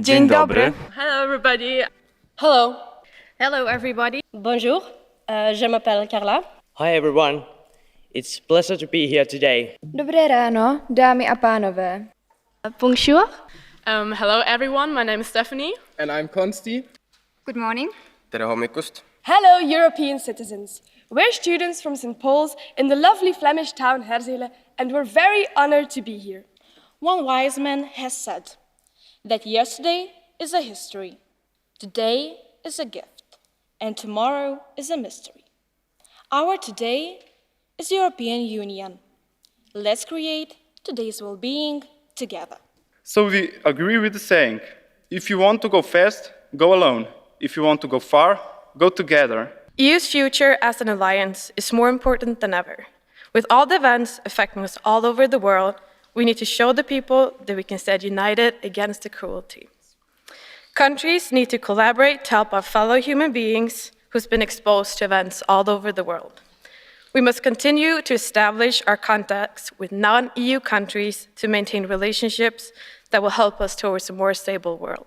Dzień dobry. Hello everybody. Hello. Hello everybody. Bonjour. Je m'appelle Carla. Hi everyone. It's a pleasure to be here today. Dobré ráno, dámy a pánové. Bonjour. Hello everyone, my name is Stephanie. And I'm Konsti. Good morning. Tere hommikust! Hello European citizens. We're students from St. Paul's in the lovely Flemish town Herzele, and we're very honored to be here. One wise man has said that yesterday is a history, today is a gift, and tomorrow is a mystery. Our today is the European Union. Let's create today's well-being together. So we agree with the saying, if you want to go fast, go alone. If you want to go far, go together. EU's future as an alliance is more important than ever. With all the events affecting us all over the world, we need to show the people that we can stand united against the cruelty. Countries need to collaborate to help our fellow human beings who's been exposed to events all over the world. We must continue to establish our contacts with non-EU countries to maintain relationships that will help us towards a more stable world.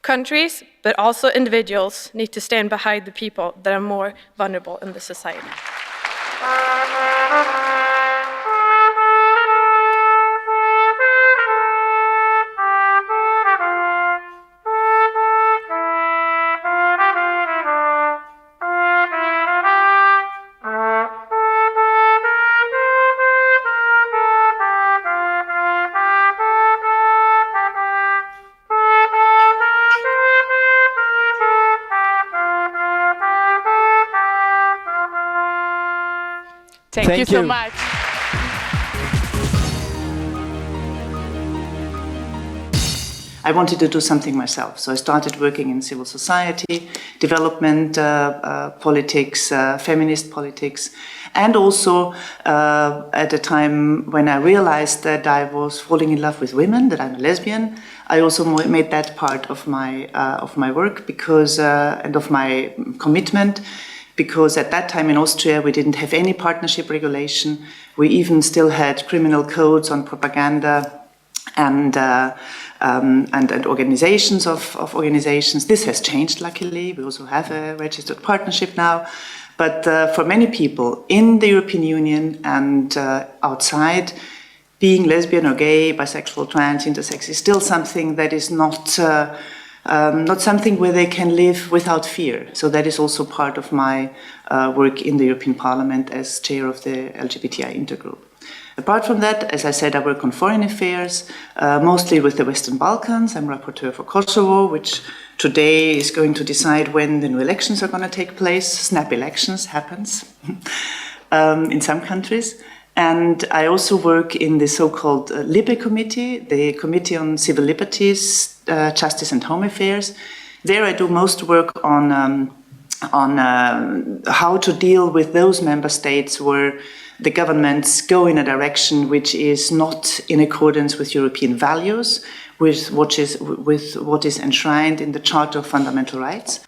Countries, but also individuals, need to stand behind the people that are more vulnerable in the society. Thank you so much. I wanted to do something myself, so I started working in civil society, development politics, feminist politics, and also at a time when I realized that I was falling in love with women, that I'm a lesbian, I also made that part of my work because and of my commitment. Because at that time in Austria we didn't have any partnership regulation. We even still had criminal codes on propaganda and organizations of organizations. This has changed, luckily. We also have a registered partnership now. But for many people in the European Union and outside, being lesbian or gay, bisexual, trans, intersex is still something that is not something where they can live without fear. So that is also part of my work in the European Parliament as chair of the LGBTI intergroup. Apart from that, as I said, I work on foreign affairs, mostly with the Western Balkans. I'm rapporteur for Kosovo, which today is going to decide when the new elections are going to take place. Snap elections happens in some countries. And I also work in the so-called LIBE committee, the Committee on Civil Liberties, Justice and Home Affairs. There I do most work on how to deal with those member states where the governments go in a direction which is not in accordance with European values, with what is enshrined in the Charter of Fundamental Rights.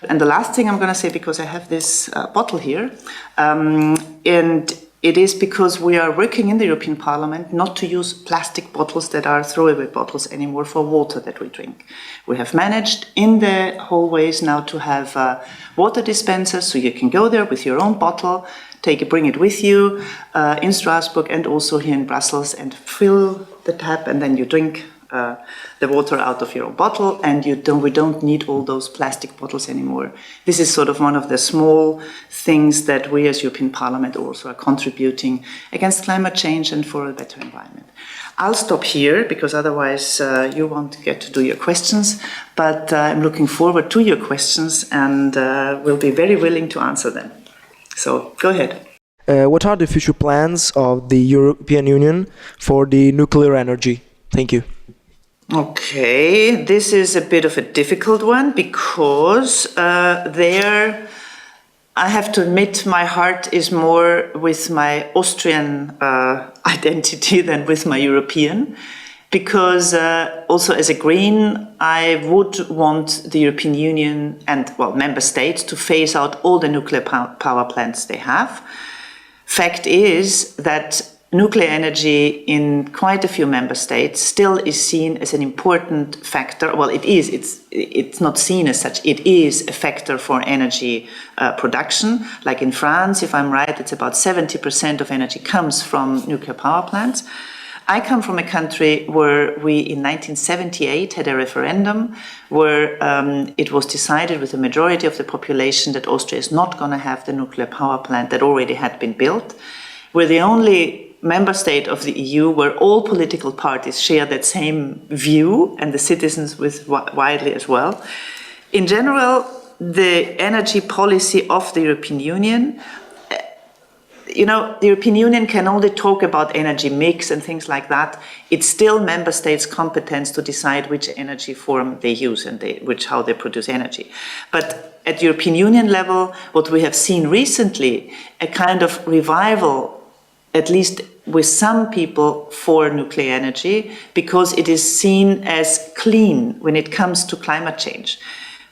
And the last thing I'm going to say, because I have this bottle here, and it is because we are working in the European Parliament not to use plastic bottles that are throwaway bottles anymore for water that we drink. We have managed in the hallways now to have water dispensers, so you can go there with your own bottle, bring it with you in Strasbourg and also here in Brussels and fill the tap, and then you drink the water out of your own bottle, and we don't need all those plastic bottles anymore. This is sort of one of the small things that we as European Parliament also are contributing against climate change and for a better environment. I'll stop here because otherwise you won't get to do your questions, but I'm looking forward to your questions and will be very willing to answer them. So go ahead. What are the future plans of the European Union for the nuclear energy? Thank you. Okay, this is a bit of a difficult one because I have to admit my heart is more with my Austrian identity than with my European, because also as a Green, I would want the European Union and, well, member states to phase out all the nuclear power plants they have. Fact is that nuclear energy in quite a few member states still is seen as an important factor. Well, it's not seen as such. It is a factor for energy production. Like in France, if I'm right, it's about 70% of energy comes from nuclear power plants. I come from a country where we, in 1978, had a referendum where it was decided with a majority of the population that Austria is not going to have the nuclear power plant that already had been built. We're the only member state of the EU where all political parties share that same view, and the citizens widely as well. In general, the energy policy of the European Union, the European Union can only talk about energy mix and things like that. It's still member states' competence to decide which energy form they use and how they produce energy. But at European Union level, what we have seen recently, a kind of revival, at least with some people, for nuclear energy, because it is seen as clean when it comes to climate change,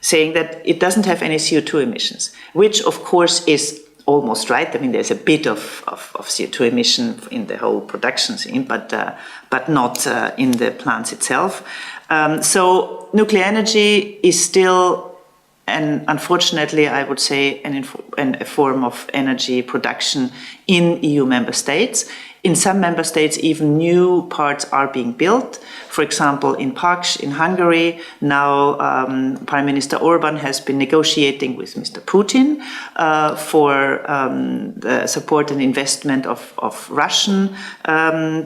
saying that it doesn't have any CO2 emissions, which of course is almost right. I mean, there's a bit of CO2 emission in the whole production scene, but not in the plants itself. So nuclear energy is still, and unfortunately, I would say, a form of energy production in EU member states. In some member states, even new parts are being built. For example, in Paks in Hungary, now Prime Minister Orban has been negotiating with Mr. Putin for the support and investment of Russian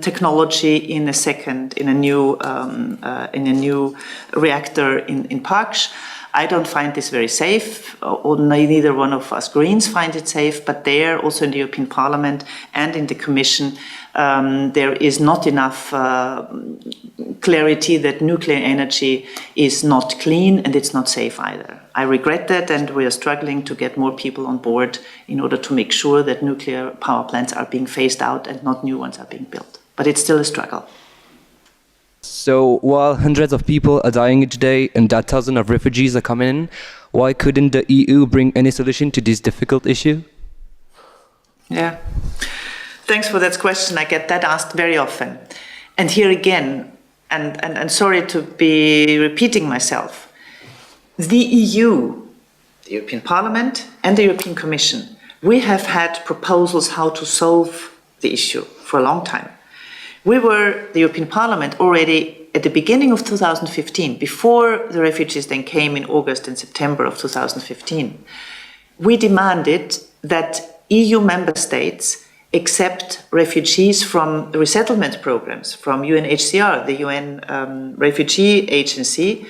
technology in a new reactor in Paks. I don't find this very safe, or neither one of us Greens find it safe, but there, also in the European Parliament and in the Commission, there is not enough clarity that nuclear energy is not clean and it's not safe either. I regret that, and we are struggling to get more people on board in order to make sure that nuclear power plants are being phased out and not new ones are being built. But it's still a struggle. So while hundreds of people are dying each day and that thousands of refugees are coming in, why couldn't the EU bring any solution to this difficult issue? Yeah, thanks for that question. I get that asked very often. And here again, and sorry to be repeating myself, the EU, the European Parliament and the European Commission, we have had proposals how to solve the issue for a long time. We were, the European Parliament, already at the beginning of 2015, before the refugees then came in August and September of 2015, we demanded that EU member states accept refugees from resettlement programs, from UNHCR, the UN Refugee Agency,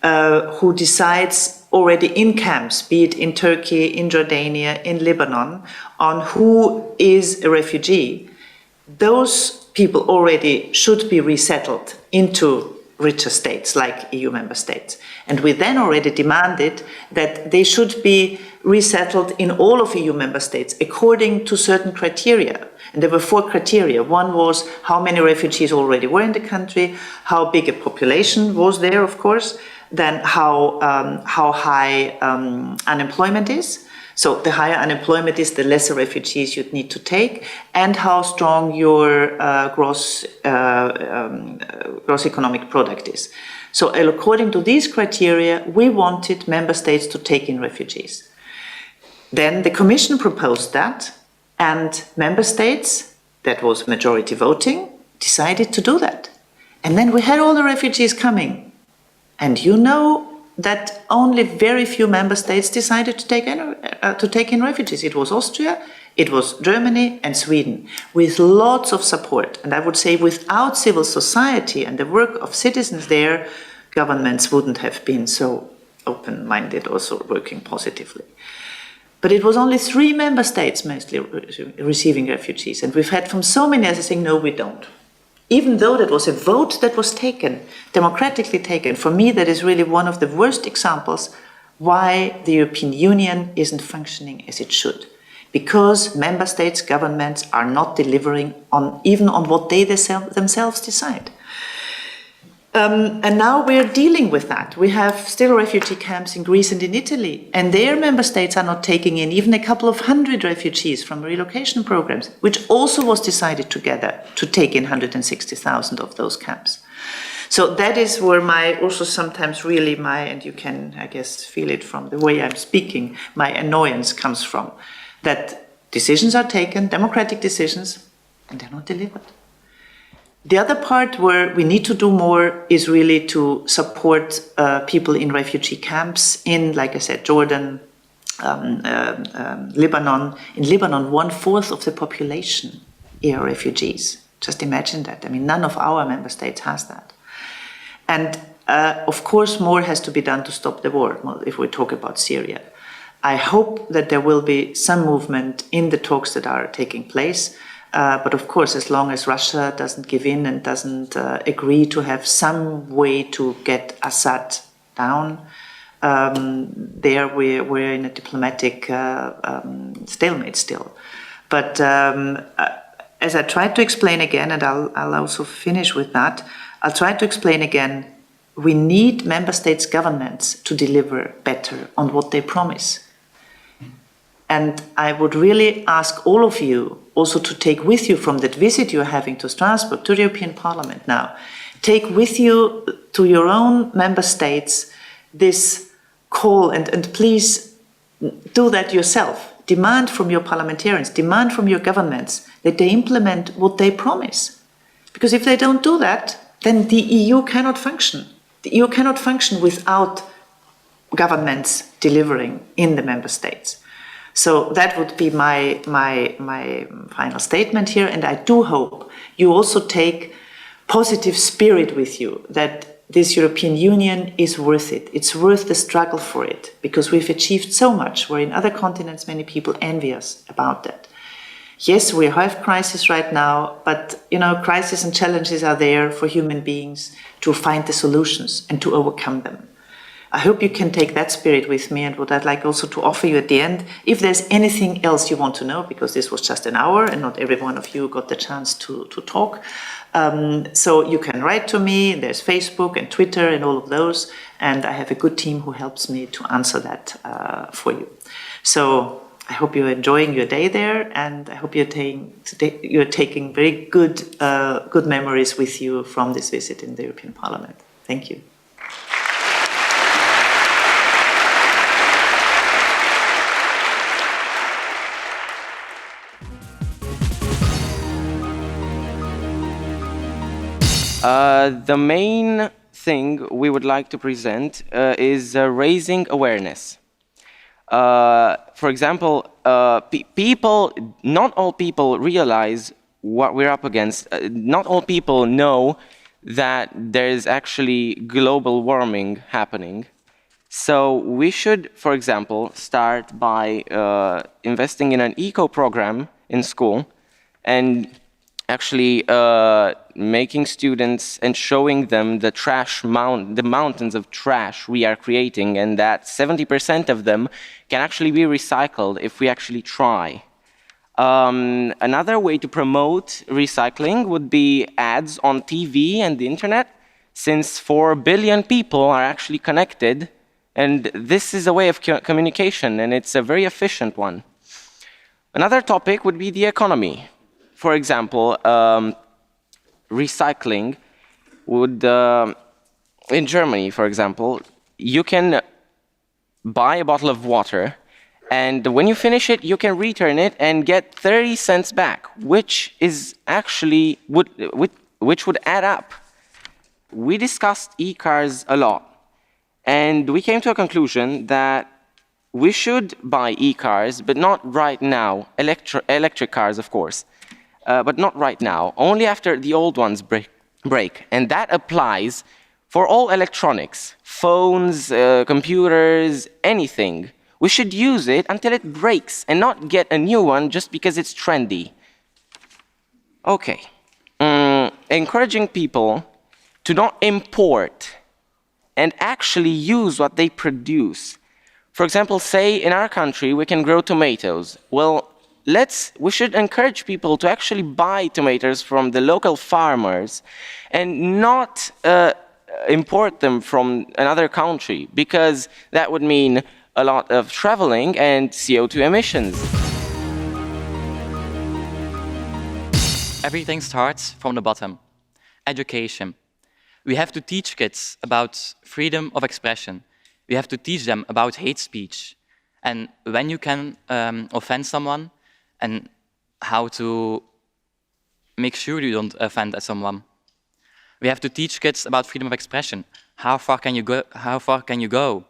who decides already in camps, be it in Turkey, in Jordania, in Lebanon, on who is a refugee. Those people already should be resettled into richer states like EU member states. And we then already demanded that they should be resettled in all of EU member states according to certain criteria. And there were 4 criteria. One was how many refugees already were in the country, how big a population was there, of course, then how high unemployment is. So the higher unemployment is, the lesser refugees you'd need to take, and how strong your gross economic product is. So according to these criteria, we wanted member states to take in refugees. Then the Commission proposed that, and member states, that was majority voting, decided to do that. And then we had all the refugees coming. And you know that only very few member states decided to take in refugees. It was Austria, it was Germany and Sweden, with lots of support. And I would say without civil society and the work of citizens there, governments wouldn't have been so open-minded, also working positively. But it was only 3 member states mostly receiving refugees. And we've had from so many others saying, no, we don't. Even though that was a vote that was taken, democratically taken. For me, that is really one of the worst examples why the European Union isn't functioning as it should. Because member states' governments are not delivering even on what they themselves decide. And now we're dealing with that. We have still refugee camps in Greece and in Italy, and their member states are not taking in even a couple of hundred refugees from relocation programs, which also was decided together to take in 160,000 of those camps. So that is where also sometimes really and you can, I guess, feel it from the way I'm speaking, my annoyance comes from, that decisions are taken, democratic decisions, and they're not delivered. The other part where we need to do more is really to support people in refugee camps in, like I said, Jordan, Lebanon. In Lebanon, 1/4 of the population are refugees. Just imagine that. I mean, none of our member states has that. And of course, more has to be done to stop the war, if we talk about Syria. I hope that there will be some movement in the talks that are taking place. But of course, as long as Russia doesn't give in and doesn't agree to have some way to get Assad down, there we're in a diplomatic stalemate still. But as I tried to explain again, and I'll also finish with that, I'll try to explain again, we need member states' governments to deliver better on what they promise. And I would really ask all of you also to take with you from that visit you're having to Strasbourg, to the European Parliament now, take with you to your own member states this call, and please do that yourself. Demand from your parliamentarians, demand from your governments that they implement what they promise. Because if they don't do that, then the EU cannot function. The EU cannot function without governments delivering in the member states. So that would be my final statement here, and I do hope you also take positive spirit with you, that this European Union is worth it. It's worth the struggle for it, because we've achieved so much, where in other continents many people envy us about that. Yes, we have crisis right now, but crises and challenges are there for human beings to find the solutions and to overcome them. I hope you can take that spirit with me, and what I'd like also to offer you at the end, if there's anything else you want to know, because this was just an hour and not every one of you got the chance to talk. So you can write to me, there's Facebook and Twitter and all of those, and I have a good team who helps me to answer that for you. So I hope you're enjoying your day there, and I hope you're taking very good memories with you from this visit in the European Parliament. Thank you. The main thing we would like to present is raising awareness. For example, not all people realize what we're up against. Not all people know that there is actually global warming happening. So we should, for example, start by investing in an eco program in school, and actually making students and showing them the mountains of trash we are creating, and that 70% of them can actually be recycled if we actually try. Another way to promote recycling would be ads on TV and the internet, since 4 billion people are actually connected, and this is a way of communication, and it's a very efficient one. Another topic would be the economy. For example, recycling would, in Germany, for example, you can buy a bottle of water, and when you finish it, you can return it and get 30 cents back, which is actually, which would add up. We discussed e-cars a lot, and we came to a conclusion that we should buy e-cars, but not right now, electric cars, of course. But not right now, only after the old ones break. And that applies for all electronics, phones, computers, anything. We should use it until it breaks and not get a new one just because it's trendy. Okay. Encouraging people to not import and actually use what they produce. For example, say in our country we can grow tomatoes. Well, we should encourage people to actually buy tomatoes from the local farmers and not import them from another country, because that would mean a lot of traveling and CO2 emissions. Everything starts from the bottom. Education. We have to teach kids about freedom of expression. We have to teach them about hate speech and when you can offend someone and how to make sure you don't offend someone. We have to teach kids about freedom of expression. How far can you go? How far can you go?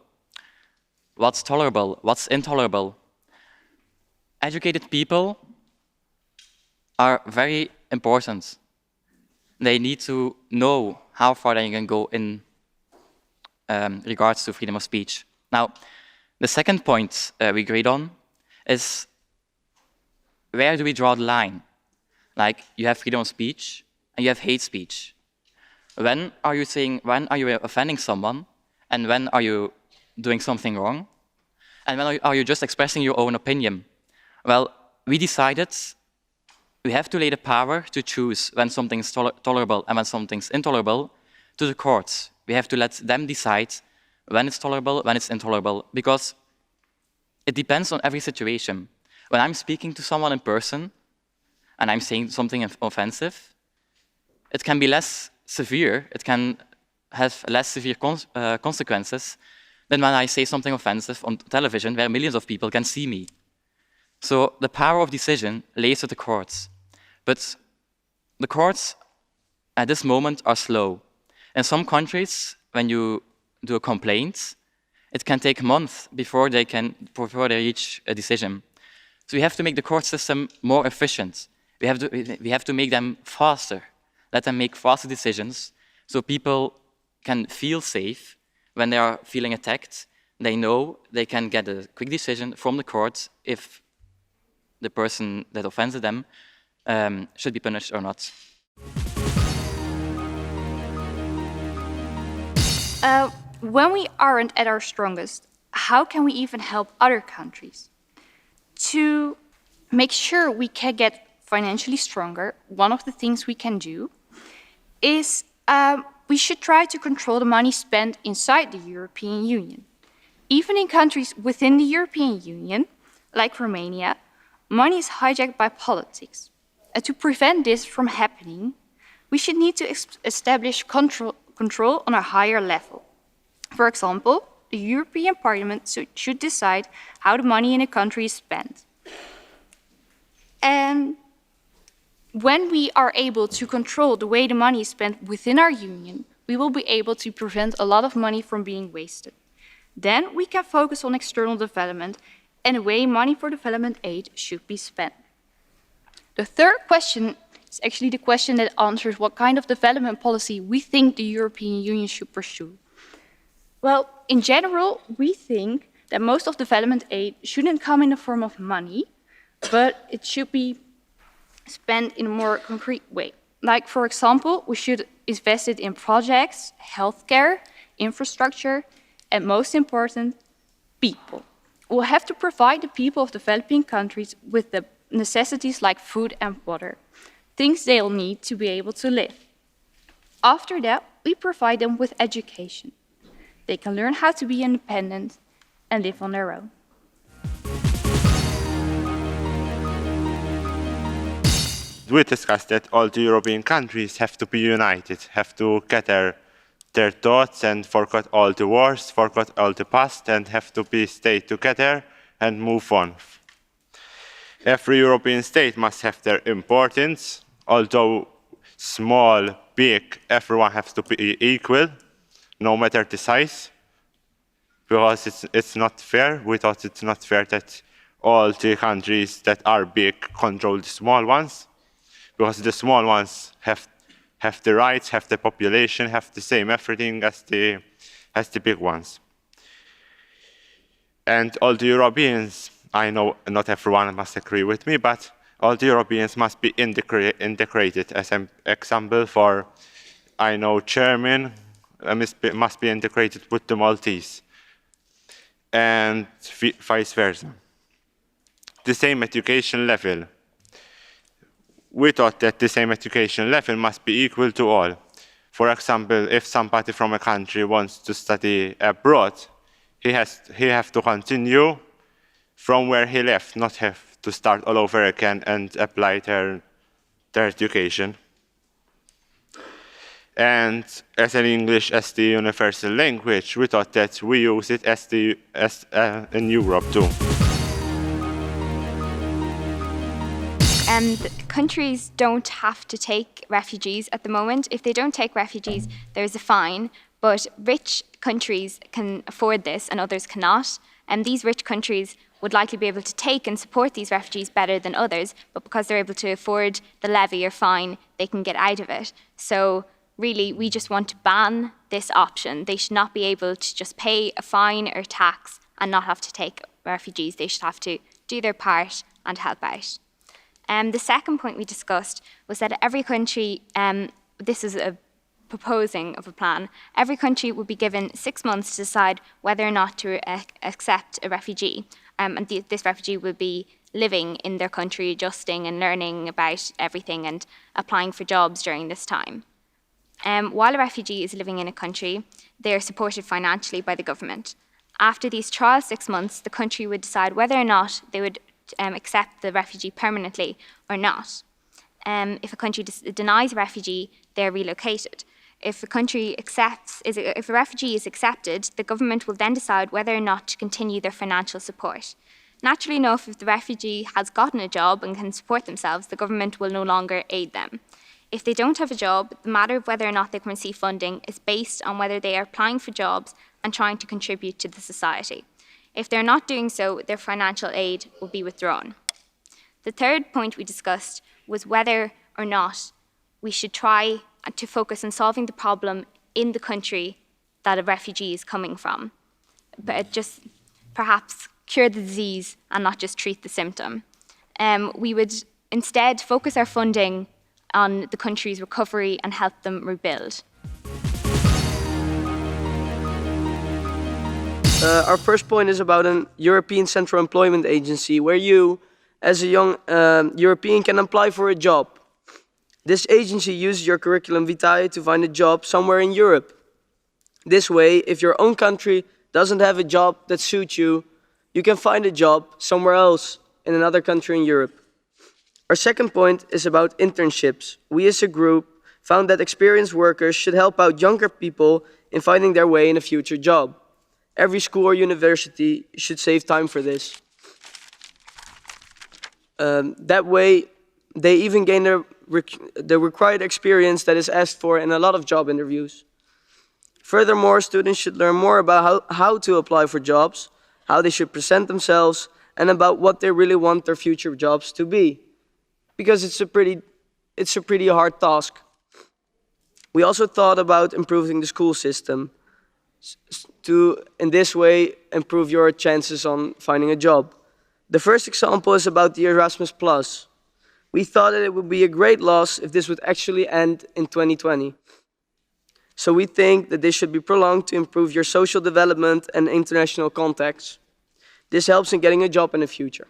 What's tolerable? What's intolerable? Educated people are very important. They need to know how far they can go in regards to freedom of speech. Now, the second point we agreed on is where do we draw the line? Like, you have freedom of speech and you have hate speech. When are you offending someone, and when are you doing something wrong? And when are you just expressing your own opinion? Well, we decided we have to lay the power to choose when something's tolerable and when something's intolerable to the courts. We have to let them decide when it's tolerable, when it's intolerable, because it depends on every situation. When I'm speaking to someone in person and I'm saying something offensive, it can be less severe, it can have less severe consequences than when I say something offensive on television where millions of people can see me. So the power of decision lays with the courts. But the courts at this moment are slow. In some countries, when you do a complaint, it can take months before they reach a decision. So we have to make the court system more efficient. We have to make them faster. Let them make faster decisions so people can feel safe when they are feeling attacked. They know they can get a quick decision from the court if the person that offended them should be punished or not. When we aren't at our strongest, how can we even help other countries? To make sure we can get financially stronger, one of the things we can do is we should try to control the money spent inside the European Union. Even in countries within the European Union, like Romania, money is hijacked by politics. And to prevent this from happening, we should need to establish control on a higher level. For example, the European Parliament should decide how the money in a country is spent. And when we are able to control the way the money is spent within our union, we will be able to prevent a lot of money from being wasted. Then we can focus on external development and the way money for development aid should be spent. The third question is actually the question that answers what kind of development policy we think the European Union should pursue. Well, in general, we think that most of development aid shouldn't come in the form of money, but it should be spent in a more concrete way. Like, for example, we should invest it in projects, healthcare, infrastructure, and most important, people. We'll have to provide the people of developing countries with the necessities like food and water, things they'll need to be able to live. After that, we provide them with education. They can learn how to be independent and live on their own. We discussed that all the European countries have to be united, have to gather their thoughts and forget all the wars, forget all the past, and have to stay together and move on. Every European state must have their importance, although small, big, everyone has to be equal, no matter the size, because it's not fair. We thought it's not fair that all the countries that are big control the small ones, because the small ones have the rights, have the population, have the same everything as the big ones. And all the Europeans, I know not everyone must agree with me, but all the Europeans must be integrated. As an example, for I know German must be integrated with the Maltese, and vice versa. The same education level. We thought that the same education level must be equal to all. For example, if somebody from a country wants to study abroad, he have to continue from where he left, not have to start all over again and apply their education. And as an English as the universal language, we thought that we use it in Europe too. Countries don't have to take refugees at the moment. If they don't take refugees, there's a fine, but rich countries can afford this and others cannot. And these rich countries would likely be able to take and support these refugees better than others, but because they're able to afford the levy or fine, they can get out of it. So really, we just want to ban this option. They should not be able to just pay a fine or tax and not have to take refugees. They should have to do their part and help out. The second point we discussed was that every country, this is a proposing of a plan, every country would be given 6 months to decide whether or not to accept a refugee. And this refugee will be living in their country, adjusting and learning about everything and applying for jobs during this time. While a refugee is living in a country, they are supported financially by the government. After these trial 6 months, the country would decide whether or not they would accept the refugee permanently or not. If a country denies a refugee, they're relocated. If a refugee is accepted, the government will then decide whether or not to continue their financial support. Naturally enough, if the refugee has gotten a job and can support themselves, the government will no longer aid them. If they don't have a job, the matter of whether or not they can receive funding is based on whether they are applying for jobs and trying to contribute to the society. If they're not doing so, their financial aid will be withdrawn. The third point we discussed was whether or not we should try to focus on solving the problem in the country that a refugee is coming from, but just perhaps cure the disease and not just treat the symptom. We would instead focus our funding on the country's recovery and help them rebuild. Our first point is about an European Central Employment Agency where you, as a young European, can apply for a job. This agency uses your curriculum vitae to find a job somewhere in Europe. This way, if your own country doesn't have a job that suits you, you can find a job somewhere else in another country in Europe. Our second point is about internships. We as a group found that experienced workers should help out younger people in finding their way in a future job. Every school or university should save time for this. That way, they even gain the required experience that is asked for in a lot of job interviews. Furthermore, students should learn more about how to apply for jobs, how they should present themselves, and about what they really want their future jobs to be. Because it's a pretty hard task. We also thought about improving the school system to, in this way, improve your chances on finding a job. The first example is about the Erasmus+. We thought that it would be a great loss if this would actually end in 2020. So we think that this should be prolonged to improve your social development and international contacts. This helps in getting a job in the future.